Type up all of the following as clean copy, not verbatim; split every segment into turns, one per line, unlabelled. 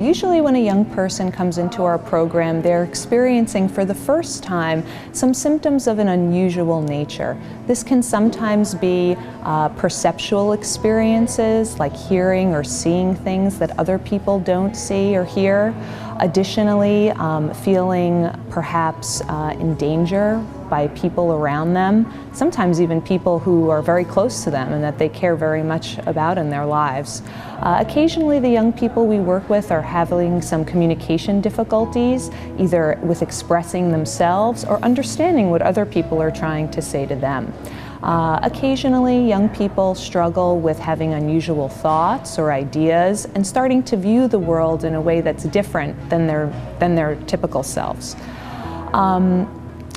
Usually when a young person comes into our program, they're experiencing for the first time some symptoms of an unusual nature. This can sometimes be perceptual experiences, like hearing or seeing things that other people don't see or hear. Additionally, feeling perhaps in danger by people around them, sometimes even people who are very close to them and that they care very much about in their lives. Occasionally the young people we work with are having some communication difficulties, either with expressing themselves or understanding what other people are trying to say to them. Occasionally, young people struggle with having unusual thoughts or ideas and starting to view the world in a way that's different than their typical selves.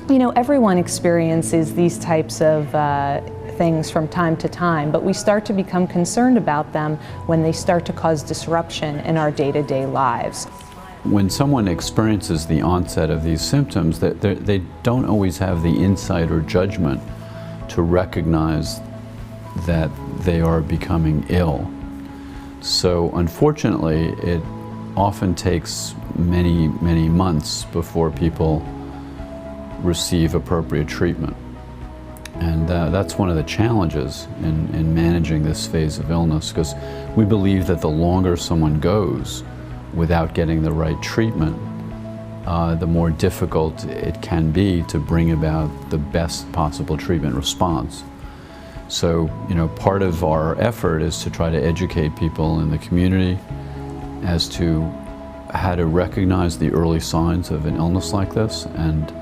You know, everyone experiences these types of things from time to time, but we start to become concerned about them when they start to cause disruption in our day-to-day lives.
When someone experiences the onset of these symptoms, they don't always have the insight or judgment to recognize that they are becoming ill. So unfortunately, it often takes many, many months before people receive appropriate treatment. And that's one of the challenges in managing this phase of illness, because we believe that the longer someone goes without getting the right treatment, the more difficult it can be to bring about the best possible treatment response. So, you know, part of our effort is to try to educate people in the community as to how to recognize the early signs of an illness like this, and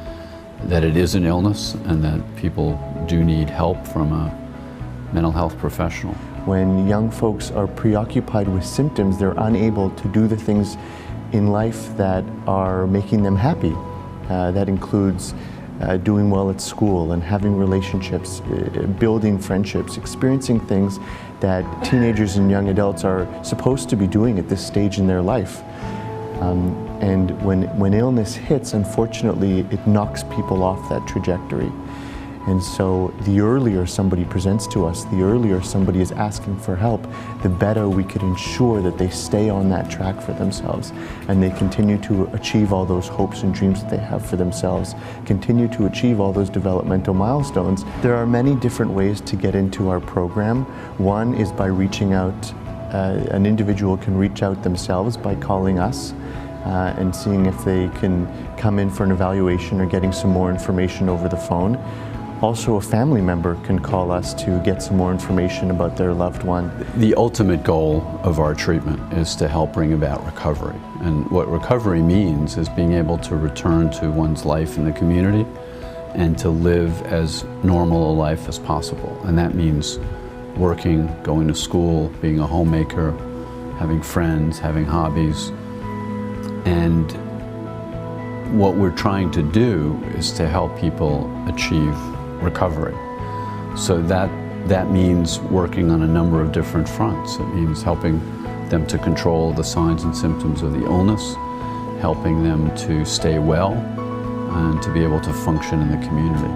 that it is an illness and that people do need help from a mental health professional.
When young folks are preoccupied with symptoms, they're unable to do the things in life that are making them happy. That includes doing well at school and having relationships, building friendships, experiencing things that teenagers and young adults are supposed to be doing at this stage in their life. And when illness hits, unfortunately, it knocks people off that trajectory. And so the earlier somebody presents to us, the earlier somebody is asking for help, the better we could ensure that they stay on that track for themselves and they continue to achieve all those hopes and dreams that they have for themselves, continue to achieve all those developmental milestones. There are many different ways to get into our program. One is by reaching out. An individual can reach out themselves by calling us and seeing if they can come in for an evaluation or getting some more information over the phone. Also, a family member can call us to get some more information about their loved one.
The ultimate goal of our treatment is to help bring about recovery. And what recovery means is being able to return to one's life in the community and to live as normal a life as possible. And that means working, going to school, being a homemaker, having friends, having hobbies. And what we're trying to do is to help people achieve recovery. So that means working on a number of different fronts. It means helping them to control the signs and symptoms of the illness, helping them to stay well, and to be able to function in the community.